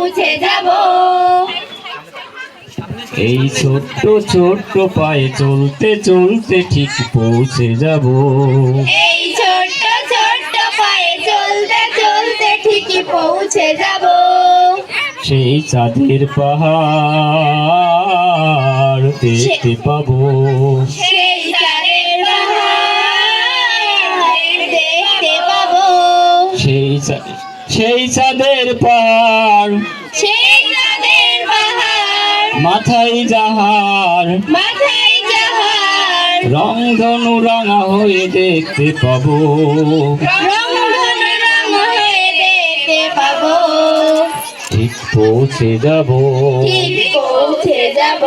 পৌঁছে যাব। এই ছোট্ট ছোট্ট পায়ে চলতে চলতে ঠিক পৌঁছে যাব। এই ছোট্ট ছোট্ট পায়ে চলতে চলতে ঠিকই পৌঁছে যাব। সেই চাঁদের পাহাড় দেখতে পাবো। সেই চাঁদের পাহাড় দেখতে পাবো। সেই চাঁদের পাহাড়, সেই চাঁদের পাহাড় মাথায় যাহার মাথায় যাহার রংধনু রাঙা হয়ে দেখতে পাবো। রংধনু রং হয়ে দেখতে পাবো। ঠিক পৌঁছে যাব। ঠিক পৌঁছে যাব।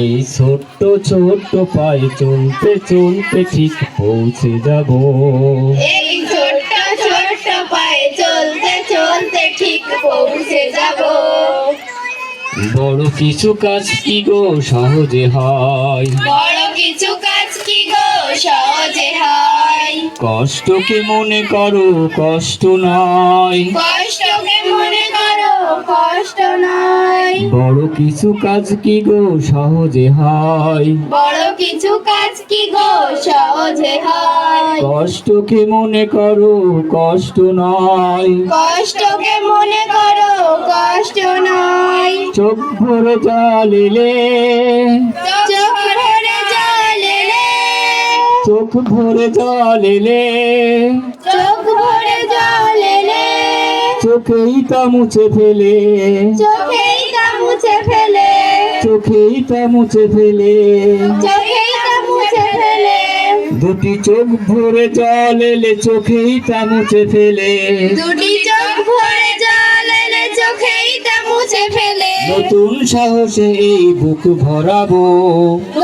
এই ছোট্ট ছোট্ট পায়ে চলতে চলতে ঠিক পৌঁছে যাব। এই ছোট্ট ছোট্ট পায়ে চলতে চলতে ঠিক পৌঁছে যাব। বড় কিছু কাজ কি গো সহজে হয়, বড় কিছু কাজ কি গো সহজে হয়। কষ্টকে মনে করো কষ্ট নয়। কষ্টকে মনে করো কষ্ট নয়। বড় কিছু কাজ কি গো সহজে হয়, বড় কিছু কাজ কি গো সহজে হয়। কষ্টকে মনে করো কষ্ট নয়। কষ্টকে মনে করো কষ্ট নয়। চোখ ভরে জল এলে, চোখ ভরে জল এলে, চোখ ভরে জল এলে, চোখ ভরে জল এলে, চোখেই তা মুছে ফেলে, চোখেই তা মুছে ফেলে, চোখেই তা মুছে ফেলে। চোখেই তা মুছে ফেলে। দুটি চোখ ভরে জল এলে চোখেই তা মুছে ফেলে। দুটি চোখ ভরে জল এলে চোখেই তা মুছে ফেলে। নতুন সাহসে এই বুক ভরাবো।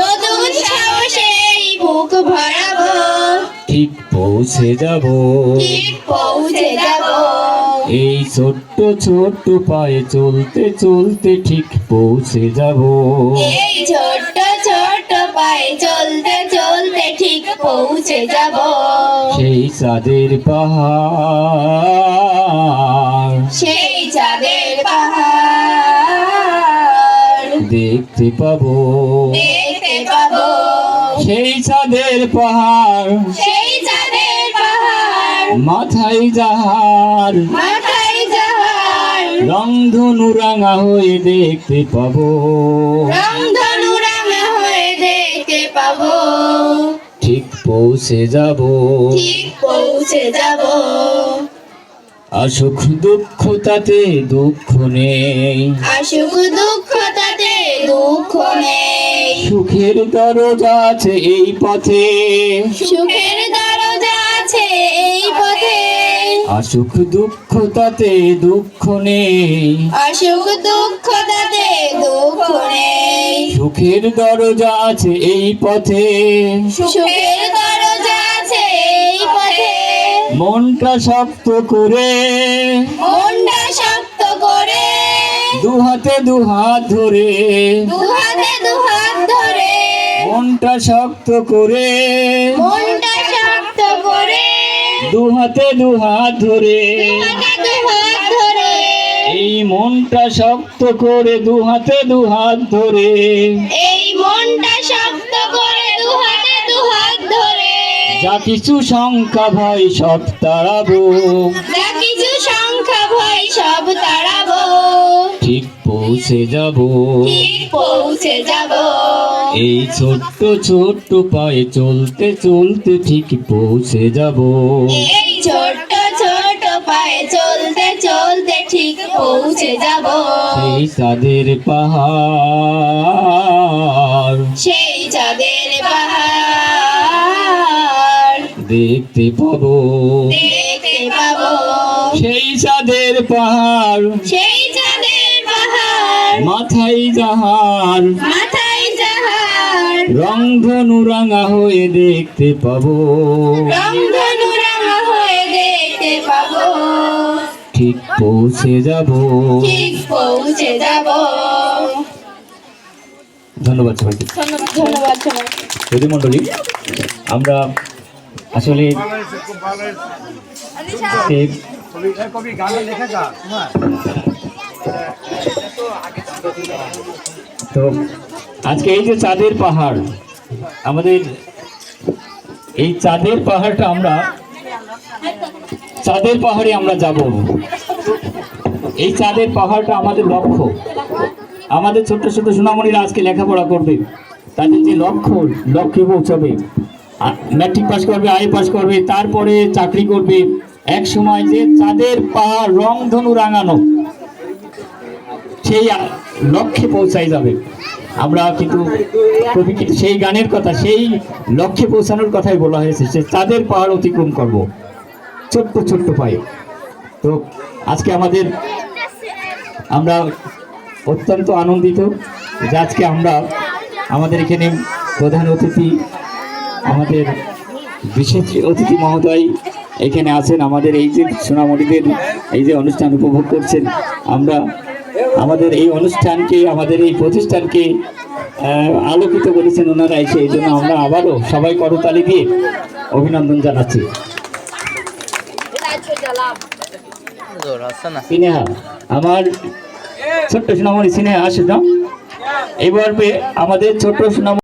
নতুন সাহসে এই বুক ভরাবো। ঠিক পৌঁছে যাব। ঠিক পৌঁছে যাব। এই ছোট্ট ছোট্ট পায়ে চলতে চলতে ঠিক পৌঁছে যাব। এই ছোট্ট ছোট্ট পায়ে চলতে চলতে ঠিক পৌঁছে যাব। সেই চাঁদের পাহাড় সেই চাঁদের পাহাড় দেখতে পাবো। দেখতে পাবো। সেই চাঁদের পাহাড়, সেই চাঁদের পাহাড় মাথায় যাহার মাথায় যাহার রংধনু রাঙা হয়ে দেখতে পাবো। রংধনু রাঙা হয়ে দেখতে পাবো। ঠিক পৌঁছে যাব। ঠিক পৌঁছে যাব। আসুক দুঃখ তাতে দুঃখ নেই, আসুক দুঃখ তাতে দুঃখ নেই। সুখের দরজা আছে এই পথে। সুখের দরজা আছে এই পথে। আসুক দুঃখ তাতে দুঃখ নেই, আসুক দুঃখ তাতে দুঃখ নেই। সুখের দরজা আছে এই পথে। সুখের দরজা আছে এই পথে। মনটা শক্ত করে, মনটা শক্ত করে, দুহাতে দুহাত ধরে, দুহাতে দুহাত ধরে, মনটা শক্ত করে, মনটা শক্ত করে, দুহাতে দুহাত ধরে। দুহাতে দুহাত ধরে, এই মনটা শক্ত করে দুহাতে দুহাত ধরে। এই মনটা শক্ত করে দুহাতে দুহাত ধরে। যা কিছু শঙ্কা ভয় সব তাড়াবো। যা কিছু সংখ্যা ভয় সব তাড়াবো। ঠিক পৌঁছে যাব। ঠিক পৌঁছে যাব। এই ছোট্ট ছোট্ট পায়ে চলতে চলতে ঠিক পৌঁছে যাব। এই ছোট্ট ছোট্ট পায়ে চলতে চলতে ঠিক পৌঁছে যাব। সেই চাঁদের পাহাড় সেই চাঁদের পাহাড় দেখতে পাবো। দেখতে পাবো। সেই চাঁদের পাহাড়, সেই চাঁদের পাহাড় মাথায় যাহার মাথায় যাহার রংধনু রাঙা হয়ে দেখতে পাবো। রংধনু রাঙা হয়ে দেখতে পাবো। ঠিক পৌঁছে যাব। ঠিক পৌঁছে যাব। ধন্যবাদ সবাইকে। ধন্যবাদ সবাইকে। যদি মন্ডলী, আমরা আসলে কবি গান লেখা যা তো আজকে এই যে চাঁদের পাহাড়, আমাদের এই চাঁদের পাহাড়টা আমরা চাঁদের পাহাড়ে আমরা যাব। এই চাঁদের পাহাড়টা আমাদের লক্ষ্য। আমাদের ছোট্ট ছোট্ট সোনামণিরা আজকে লেখাপড়া করবে, তাদের যে লক্ষ্যে পৌঁছাবে, ম্যাট্রিক পাস করবে, আই পাস করবে, তারপরে চাকরি করবে, এক সময় যে চাঁদের পাহাড় রংধনু রাঙানো সেই লক্ষ্যে পৌঁছাই যাবে। আমরা কিন্তু কবি কিন্তু সেই গানের কথা, সেই লক্ষ্যে পৌঁছানোর কথাই বলা হয়েছে, সে চাঁদের পাহাড় অতিক্রম করব ছোট্ট ছোট্ট পায়ে। তো আজকে আমরা অত্যন্ত আনন্দিত যে আজকে আমাদের এখানে প্রধান অতিথি, আমাদের বিশেষ অতিথি মহোদয় এখানে আছেন, আমাদের এই যে সোনামণিদের এই যে অনুষ্ঠান উপভোগ করছেন। আমরা আমাদের এই অনুষ্ঠানকে, আমাদের এই প্রতিষ্ঠানকে আলোকিত করেছেন ওনারা এসে, এই জন্য আমরা আবারও সবাই করতালি দিয়ে অভিনন্দন জানাচ্ছি। সিনেহা, আমার ছোট্ট সোনামণি সিনেহা আসে না, এবার আমাদের ছোট্ট সোনামণি